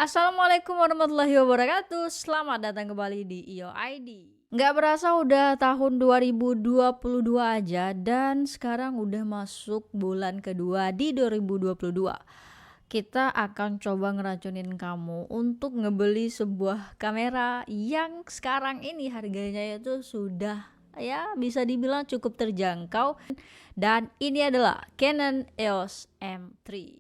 Assalamualaikum warahmatullahi wabarakatuh. Selamat datang kembali di IO ID. Nggak berasa udah tahun 2022 aja dan sekarang udah masuk bulan kedua di 2022. Kita akan coba ngeracunin kamu untuk ngebeli sebuah kamera yang sekarang ini harganya itu sudah ya bisa dibilang cukup terjangkau, dan ini adalah Canon EOS M3.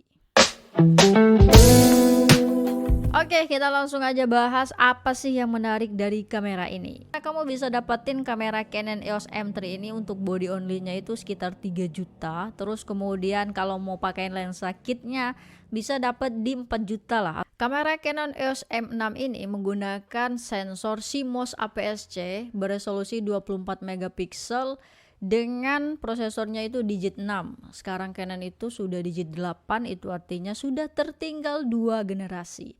Oke, kita langsung aja bahas apa sih yang menarik dari kamera ini. Kamu bisa dapetin kamera Canon EOS M3 ini untuk body only-nya itu sekitar 3 juta. Terus kemudian kalau mau pakai lensa kitnya bisa dapat di 4 juta lah. Kamera Canon EOS M6 ini menggunakan sensor CMOS APS-C beresolusi 24 megapiksel dengan prosesornya itu digit 6. Sekarang Canon itu sudah digit 8, itu artinya sudah tertinggal 2 generasi.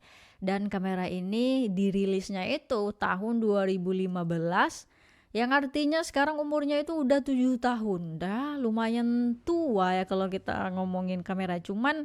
Dan kamera ini dirilisnya itu tahun 2015, yang artinya sekarang umurnya itu udah 7 tahun. Dah lumayan tua ya kalau kita ngomongin kamera. Cuman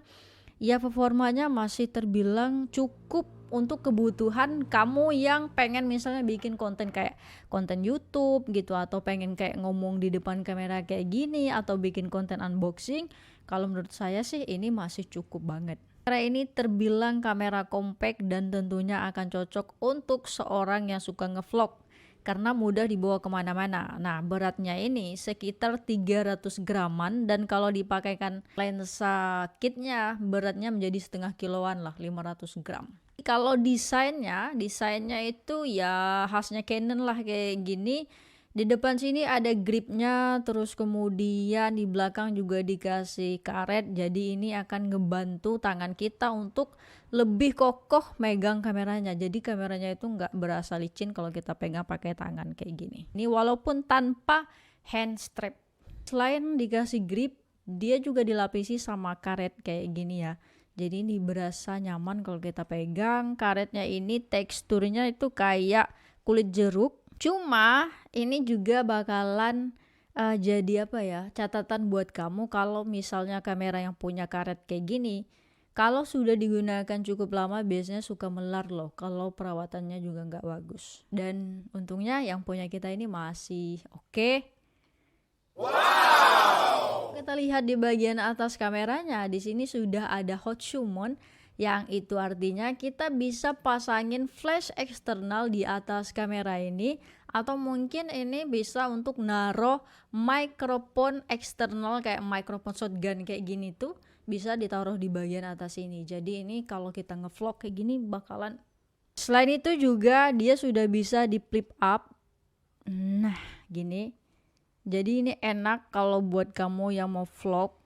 ya performanya masih terbilang cukup untuk kebutuhan kamu yang pengen misalnya bikin konten kayak konten YouTube gitu, atau pengen kayak ngomong di depan kamera kayak gini, atau bikin konten unboxing. Kalau menurut saya sih ini masih cukup banget. Kamera ini terbilang kamera compact dan tentunya akan cocok untuk seorang yang suka ngevlog karena mudah dibawa kemana-mana. Nah, beratnya ini sekitar 300 graman, dan kalau dipakaikan lensa kitnya beratnya menjadi setengah kiloan lah, 500 gram. Kalau desainnya itu ya khasnya Canon lah, kayak gini. Di depan sini ada gripnya, terus kemudian di belakang juga dikasih karet, jadi ini akan ngebantu tangan kita untuk lebih kokoh megang kameranya. Jadi kameranya itu nggak berasa licin kalau kita pegang pakai tangan kayak gini. Ini walaupun tanpa hand strap. Selain dikasih grip, dia juga dilapisi sama karet kayak gini ya. Jadi ini berasa nyaman kalau kita pegang. Karetnya ini teksturnya itu kayak kulit jeruk. Cuma ini juga bakalan jadi apa ya, catatan buat kamu kalau misalnya kamera yang punya karet kayak gini, kalau sudah digunakan cukup lama biasanya suka melar loh kalau perawatannya juga nggak bagus. Dan untungnya yang punya kita ini masih oke. Wow. Kita lihat di bagian atas kameranya, di sini sudah ada hot summon, yang itu artinya kita bisa pasangin flash eksternal di atas kamera ini, atau mungkin ini bisa untuk naruh mikrofon eksternal kayak mikrofon shotgun kayak gini tuh, bisa ditaruh di bagian atas ini. Jadi ini kalau kita ngevlog kayak gini bakalan. Selain itu juga dia sudah bisa di flip up. Nah, gini. Jadi ini enak kalau buat kamu yang mau vlog.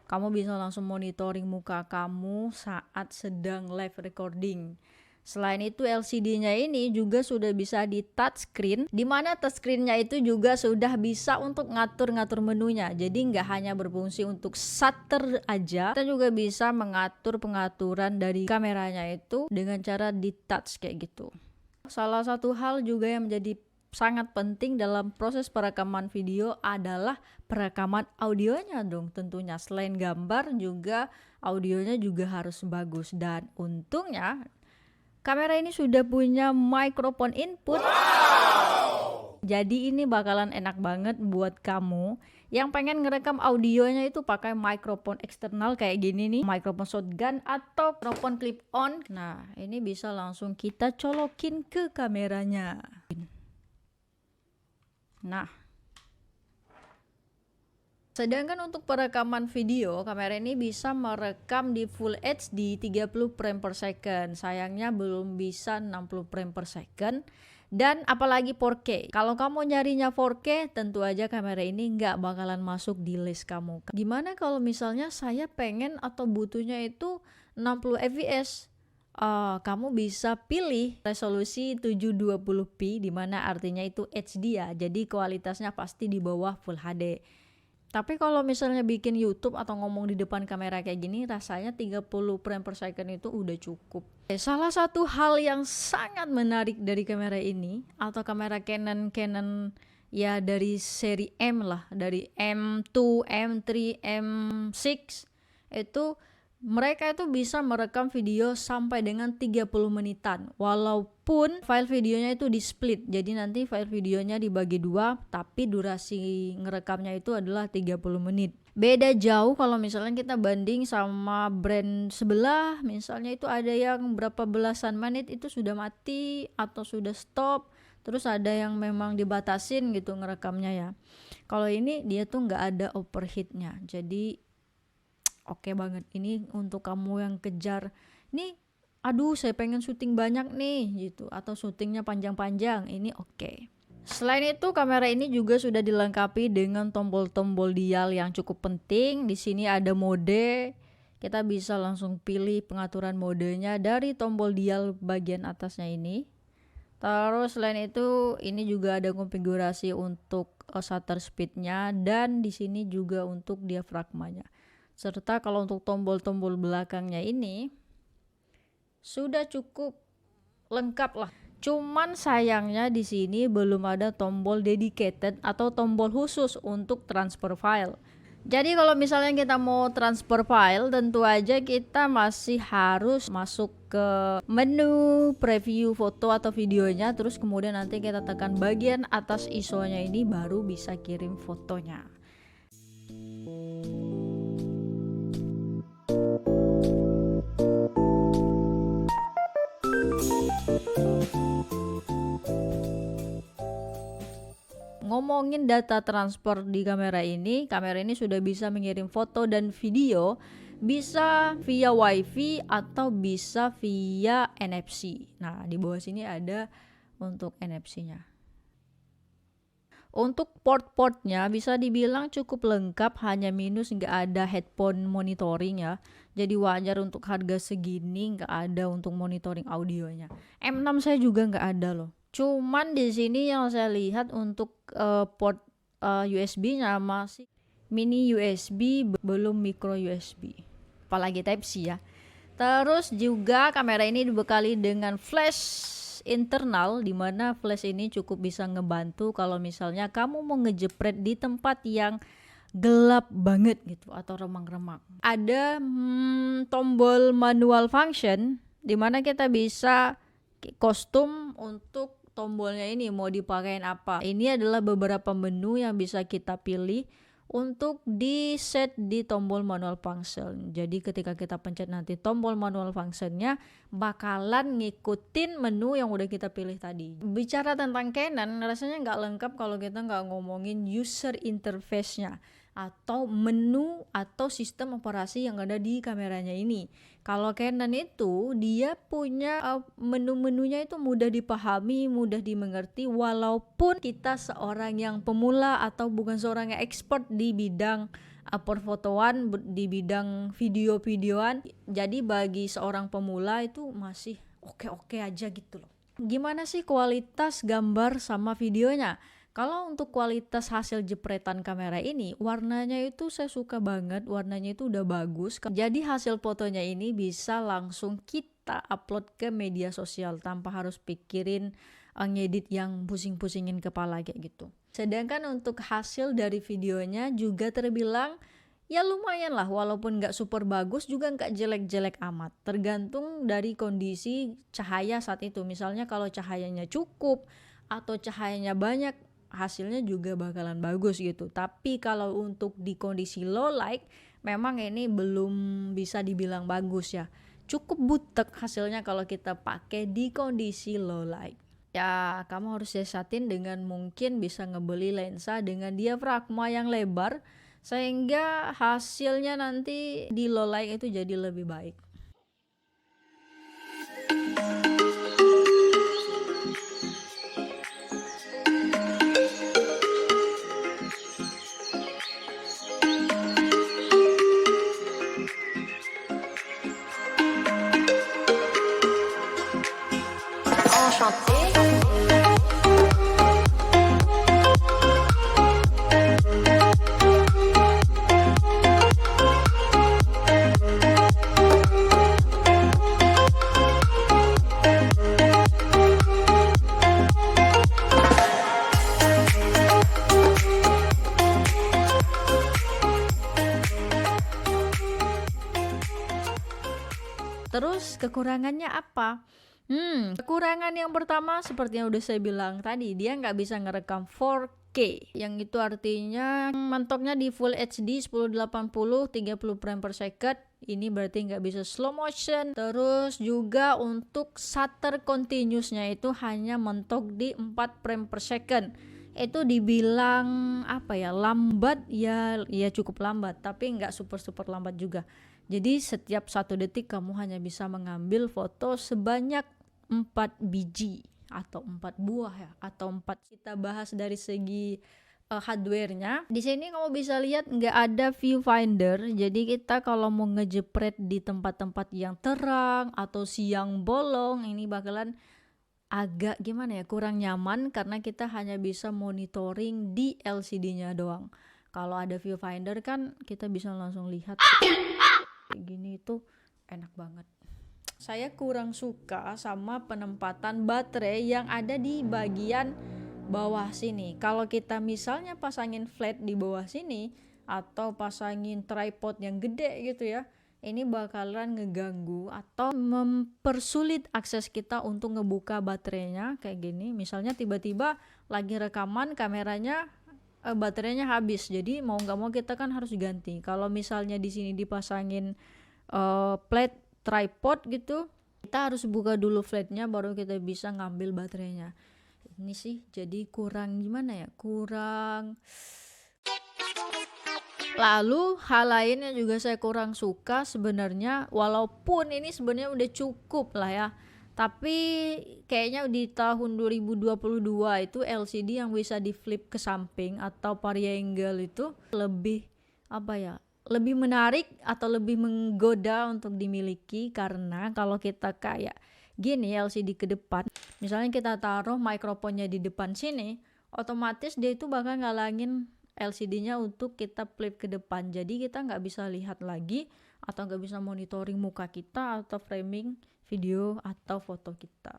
Kamu bisa langsung monitoring muka kamu saat sedang live recording. Selain itu LCD-nya ini juga sudah bisa di touchscreen, dimana touchscreen-nya itu juga sudah bisa untuk ngatur-ngatur menunya. Jadi nggak hanya berfungsi untuk shutter aja, kita juga bisa mengatur pengaturan dari kameranya itu dengan cara di touch kayak gitu. Salah satu hal juga yang menjadi sangat penting dalam proses perekaman video adalah perekaman audionya dong tentunya. Selain gambar juga audionya juga harus bagus, dan untungnya kamera ini sudah punya mikrofon input. Wow. Jadi ini bakalan enak banget buat kamu yang pengen ngerekam audionya itu pakai mikrofon eksternal kayak gini nih, mikrofon shotgun atau mikrofon clip on. Nah, ini bisa langsung kita colokin ke kameranya. Nah, sedangkan untuk perekaman video, kamera ini bisa merekam di Full HD 30 frame per second. Sayangnya belum bisa 60 frame per second. Dan apalagi 4K. Kalau kamu nyarinya 4K, tentu aja kamera ini nggak bakalan masuk di list kamu. Gimana kalau misalnya saya pengen atau butuhnya itu 60 fps? Kamu bisa pilih resolusi 720p, dimana artinya itu HD ya, jadi kualitasnya pasti di bawah Full HD. Tapi kalau misalnya bikin YouTube atau ngomong di depan kamera kayak gini, rasanya 30 frame per second itu udah cukup. Salah satu hal yang sangat menarik dari kamera ini, atau kamera Canon ya dari seri M lah, dari M2, M3, M6, itu Mereka itu bisa merekam video sampai dengan 30 menitan. Walaupun file videonya itu di split. Jadi nanti file videonya dibagi dua, tapi durasi ngerekamnya itu adalah 30 menit. Beda jauh kalau misalnya kita banding sama brand sebelah. Misalnya itu ada yang berapa belasan menit itu sudah mati atau sudah stop. Terus ada yang memang dibatasin gitu ngerekamnya ya. Kalau ini dia tuh nggak ada overheatnya. Jadi oke banget. Ini untuk kamu yang kejar nih, aduh saya pengen syuting banyak nih gitu, atau syutingnya panjang-panjang, ini oke. Selain itu kamera ini juga sudah dilengkapi dengan tombol-tombol dial yang cukup penting. Di sini ada mode, kita bisa langsung pilih pengaturan modenya dari tombol dial bagian atasnya ini. Terus selain itu ini juga ada konfigurasi untuk shutter speednya, dan di sini juga untuk diafragmanya. Serta kalau untuk tombol-tombol belakangnya ini sudah cukup lengkap lah. Cuman sayangnya di sini belum ada tombol dedicated atau tombol khusus untuk transfer file. Jadi kalau misalnya kita mau transfer file, tentu aja kita masih harus masuk ke menu preview foto atau videonya, terus kemudian nanti kita tekan bagian atas ISO-nya ini baru bisa kirim fotonya. Ngomongin data transfer di kamera ini sudah bisa mengirim foto dan video, bisa via WiFi atau bisa via NFC. Nah, di bawah sini ada untuk NFC-nya. Untuk port-portnya bisa dibilang cukup lengkap, hanya minus nggak ada headphone monitoring ya. Jadi wajar untuk harga segini nggak ada untuk monitoring audionya. M6 saya juga nggak ada loh. Cuman di sini yang saya lihat untuk port USB-nya masih mini USB, belum micro USB. Apalagi Type C ya. Terus juga kamera ini dibekali dengan flash internal, di mana flash ini cukup bisa ngebantu kalau misalnya kamu mau ngejepret di tempat yang gelap banget gitu atau remang-remang. Ada tombol manual function di mana kita bisa kostum untuk tombolnya ini mau dipakein apa. Ini adalah beberapa menu yang bisa kita pilih untuk di set di tombol manual function. Jadi ketika kita pencet nanti tombol manual functionnya bakalan ngikutin menu yang udah kita pilih tadi. Bicara tentang Canon, rasanya nggak lengkap kalau kita nggak ngomongin user interface-nya atau menu atau sistem operasi yang ada di kameranya ini. Kalau Canon itu dia punya menu-menunya itu mudah dipahami, mudah dimengerti, walaupun kita seorang yang pemula atau bukan seorang yang expert di bidang perfotoan, di bidang video-videoan. Jadi bagi seorang pemula itu masih oke-oke aja gitu loh. Gimana sih kualitas gambar sama videonya? Kalau untuk kualitas hasil jepretan kamera ini, warnanya itu saya suka banget, warnanya itu udah bagus. Jadi hasil fotonya ini bisa langsung kita upload ke media sosial tanpa harus pikirin ngedit yang pusing-pusingin kepala kayak gitu. Sedangkan untuk hasil dari videonya juga terbilang ya lumayan lah, walaupun nggak super bagus juga nggak jelek-jelek amat. Tergantung dari kondisi cahaya saat itu. Misalnya kalau cahayanya cukup atau cahayanya banyak, hasilnya juga bakalan bagus gitu. Tapi kalau untuk di kondisi low light memang ini belum bisa dibilang bagus ya. Cukup butek hasilnya kalau kita pakai di kondisi low light. Ya kamu harus siasatin dengan mungkin bisa ngebeli lensa dengan diafragma yang lebar sehingga hasilnya nanti di low light itu jadi lebih baik. Terus kekurangannya apa? Kekurangan yang pertama seperti yang udah saya bilang tadi, dia nggak bisa ngerekam 4K, yang itu artinya mentoknya di Full HD 1080 30 frame per second. Ini berarti nggak bisa slow motion. Terus juga untuk shutter continuousnya itu hanya mentok di 4 frame per second. Itu dibilang apa ya, lambat ya cukup lambat, tapi nggak super lambat juga. Jadi setiap 1 detik kamu hanya bisa mengambil foto sebanyak 4 biji atau 4 buah ya, atau 4. Kita bahas dari segi hardware-nya. Di sini kamu bisa lihat nggak ada viewfinder. Jadi kita kalau mau ngejepret di tempat-tempat yang terang atau siang bolong, ini bakalan agak gimana ya, kurang nyaman karena kita hanya bisa monitoring di LCD-nya doang. Kalau ada viewfinder kan kita bisa langsung lihat kayak gini, itu enak banget. Saya kurang suka sama penempatan baterai yang ada di bagian bawah sini. Kalau kita misalnya pasangin flat di bawah sini atau pasangin tripod yang gede gitu ya, ini bakalan ngeganggu atau mempersulit akses kita untuk ngebuka baterainya kayak gini. Misalnya tiba-tiba lagi rekaman kameranya baterainya habis, jadi mau nggak mau kita kan harus ganti. Kalau misalnya di sini dipasangin plate tripod gitu, kita harus buka dulu flatnya baru kita bisa ngambil baterainya. Ini sih jadi kurang gimana ya, kurang. Lalu hal lain yang juga saya kurang suka sebenarnya, walaupun ini sebenarnya udah cukup lah ya, tapi kayaknya di tahun 2022 itu LCD yang bisa di flip ke samping atau variangle itu lebih apa ya, lebih menarik atau lebih menggoda untuk dimiliki. Karena kalau kita kayak gini LCD ke depan, misalnya kita taruh mikrofonnya di depan sini, otomatis dia itu bakal ngalangin LCD-nya untuk kita flip ke depan. Jadi kita nggak bisa lihat lagi atau nggak bisa monitoring muka kita atau framing video atau foto kita.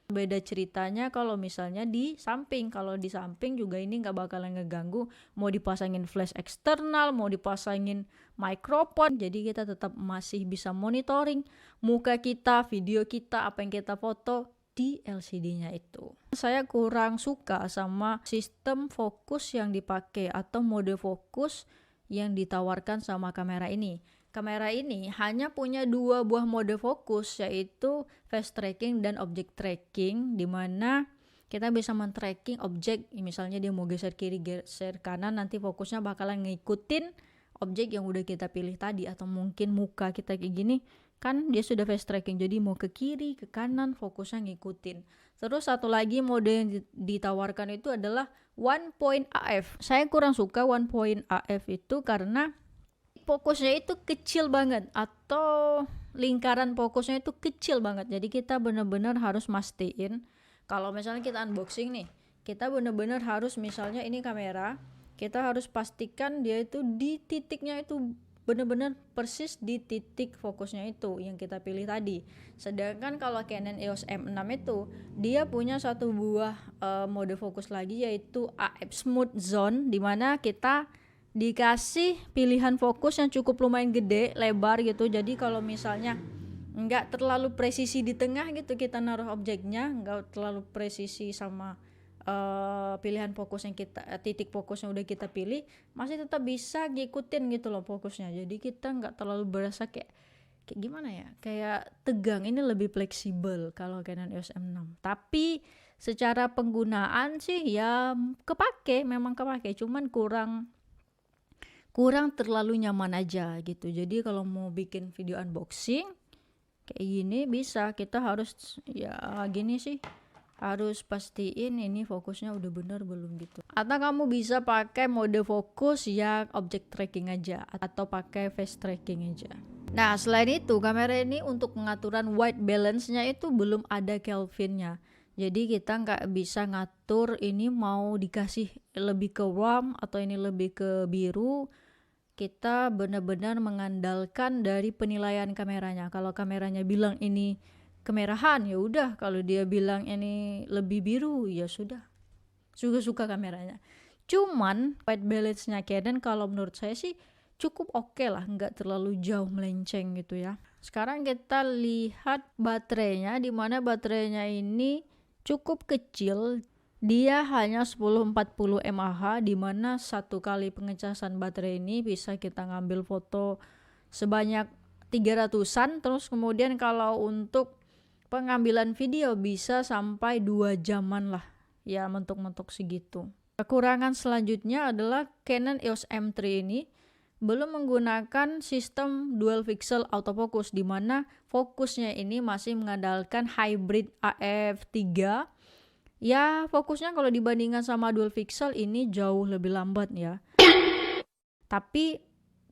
Beda ceritanya kalau misalnya di samping. Kalau di samping juga ini nggak bakalan ngeganggu, mau dipasangin flash eksternal, mau dipasangin mikrofon, jadi kita tetap masih bisa monitoring muka kita, video kita, apa yang kita foto di LCD-nya itu. Saya kurang suka sama sistem fokus yang dipakai atau mode fokus yang ditawarkan sama kamera ini. Kamera ini hanya punya 2 buah mode fokus, yaitu fast tracking dan object tracking, dimana kita bisa men-tracking objek. Misalnya dia mau geser kiri, geser kanan, nanti fokusnya bakalan ngikutin objek yang udah kita pilih tadi. Atau mungkin muka kita kayak gini, kan dia sudah fast tracking, jadi mau ke kiri, ke kanan, fokusnya ngikutin. Terus satu lagi mode yang ditawarkan itu adalah one point AF. Saya kurang suka one point AF itu karena fokusnya itu kecil banget, atau lingkaran fokusnya itu kecil banget. Jadi kita benar-benar harus mastiin kalau misalnya kita unboxing nih, kita benar-benar harus, misalnya ini kamera, kita harus pastikan dia itu di titiknya itu benar-benar persis di titik fokusnya itu yang kita pilih tadi. Sedangkan kalau Canon EOS M6 itu dia punya satu buah mode fokus lagi, yaitu AF Smooth Zone, dimana kita dikasih pilihan fokus yang cukup lumayan gede, lebar gitu. Jadi kalau misalnya nggak terlalu presisi di tengah gitu kita naruh objeknya, nggak terlalu presisi sama pilihan fokus yang kita, titik fokus yang udah kita pilih, masih tetap bisa ngikutin gitu loh fokusnya. Jadi kita nggak terlalu berasa kayak gimana ya, kayak tegang. Ini lebih fleksibel kalau Canon EOS M6. Tapi secara penggunaan sih ya memang kepake, cuman kurang terlalu nyaman aja gitu. Jadi kalau mau bikin video unboxing kayak gini bisa, kita harus ya gini sih, harus pastiin ini fokusnya udah bener belum gitu. Atau kamu bisa pakai mode fokus yang object tracking aja, atau pakai face tracking aja. Nah selain itu kamera ini untuk pengaturan white balance-nya itu belum ada Kelvin-nya. Jadi kita nggak bisa ngatur ini mau dikasih lebih ke warm atau ini lebih ke biru. Kita benar-benar mengandalkan dari penilaian kameranya. Kalau kameranya bilang ini kemerahan, ya udah. Kalau dia bilang ini lebih biru, ya sudah. Suka-suka kameranya. Cuman white balance-nya Canon kalau menurut saya sih cukup oke lah, nggak terlalu jauh melenceng gitu ya. Sekarang kita lihat baterainya, di mana baterainya ini cukup kecil. Dia hanya 1040 mAh, di mana satu kali pengecasan baterai ini bisa kita ngambil foto sebanyak 300-an. Terus kemudian kalau untuk pengambilan video bisa sampai 2 jaman lah, ya mentok-mentok segitu. Kekurangan selanjutnya adalah Canon EOS M3 ini belum menggunakan sistem dual pixel autofocus, di mana fokusnya ini masih mengandalkan hybrid AF3. Ya, fokusnya kalau dibandingkan sama dual pixel ini jauh lebih lambat ya. Tapi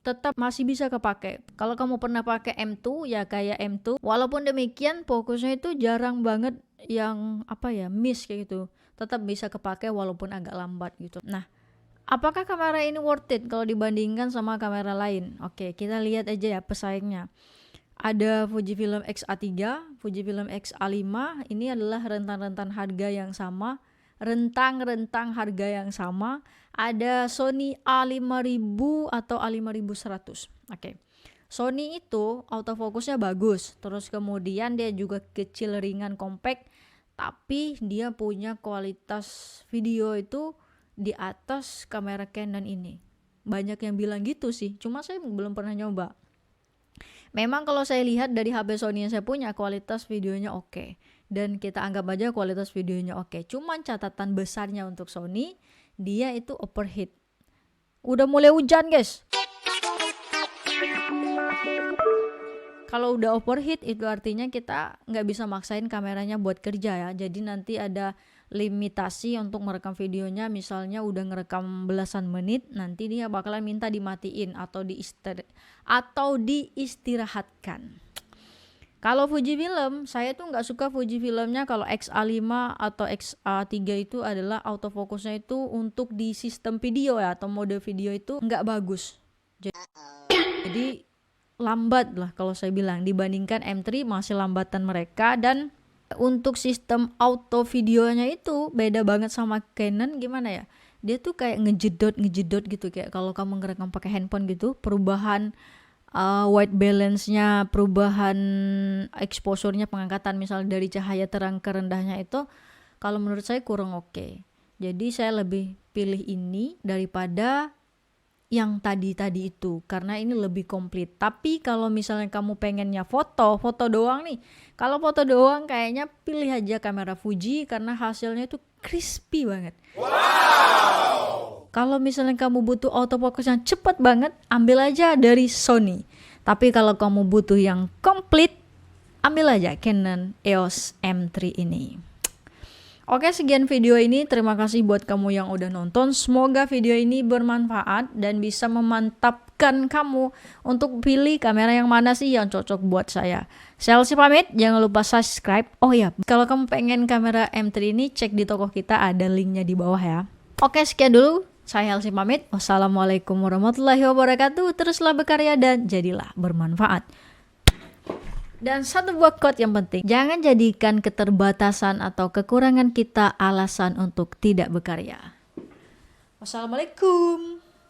tetap masih bisa kepake. Kalau kamu pernah pakai M2 ya kayak M2. Walaupun demikian fokusnya itu jarang banget yang miss kayak gitu. Tetap bisa kepake walaupun agak lambat gitu. Nah, apakah kamera ini worth it kalau dibandingkan sama kamera lain? Oke, kita lihat aja ya pesaingnya. Ada Fujifilm X-A3, Fujifilm X-A5, ini adalah rentang-rentang harga yang sama, rentang-rentang harga yang sama. Ada Sony A5000 atau A5100. Oke. Sony itu autofokusnya bagus, terus kemudian dia juga kecil, ringan, compact, tapi dia punya kualitas video itu di atas kamera Canon ini. Banyak yang bilang gitu sih, cuma saya belum pernah nyoba. Memang kalau saya lihat dari HP Sony yang saya punya, kualitas videonya oke. Dan kita anggap aja kualitas videonya oke. Cuman catatan besarnya untuk Sony, dia itu overheat. Udah mulai hujan guys. Kalau udah overheat itu artinya kita nggak bisa maksain kameranya buat kerja ya. Jadi nanti ada limitasi untuk merekam videonya, misalnya udah ngerekam belasan menit, nanti dia bakalan minta dimatiin atau diistirahatkan. Kalau Fujifilm, saya tuh nggak suka Fujifilmnya kalau X-A5 atau X-A3 itu adalah autofokusnya itu untuk di sistem video ya, atau mode video itu nggak bagus. Jadi lambat lah kalau saya bilang, dibandingkan M3 masih lambatan mereka. Dan untuk sistem auto videonya itu beda banget sama Canon. Gimana ya, dia tuh kayak ngejedot gitu, kayak kalau kamu ngerekam pakai handphone gitu, perubahan white balance-nya, perubahan exposure-nya, pengangkatan misalnya dari cahaya terang ke rendahnya itu kalau menurut saya kurang oke. Jadi saya lebih pilih ini daripada yang tadi itu, karena ini lebih komplit. Tapi kalau misalnya kamu pengennya foto doang nih, kalau foto doang kayaknya pilih aja kamera Fuji karena hasilnya itu crispy banget. Wow. Kalau misalnya kamu butuh autofocus yang cepat banget, ambil aja dari Sony. Tapi kalau kamu butuh yang komplit, ambil aja Canon EOS M3 ini. Oke, sekian video ini. Terima kasih buat kamu yang udah nonton. Semoga video ini bermanfaat dan bisa memantapkan kamu untuk pilih kamera yang mana sih yang cocok buat saya. Saya Elsie pamit, jangan lupa subscribe. Oh ya, kalau kamu pengen kamera M3 ini, cek di toko kita, ada linknya di bawah ya. Oke, sekian dulu. Saya Elsie pamit. Wassalamualaikum warahmatullahi wabarakatuh. Teruslah berkarya dan jadilah bermanfaat. Dan satu buah quote yang penting, jangan jadikan keterbatasan atau kekurangan kita alasan untuk tidak berkarya. Wassalamualaikum.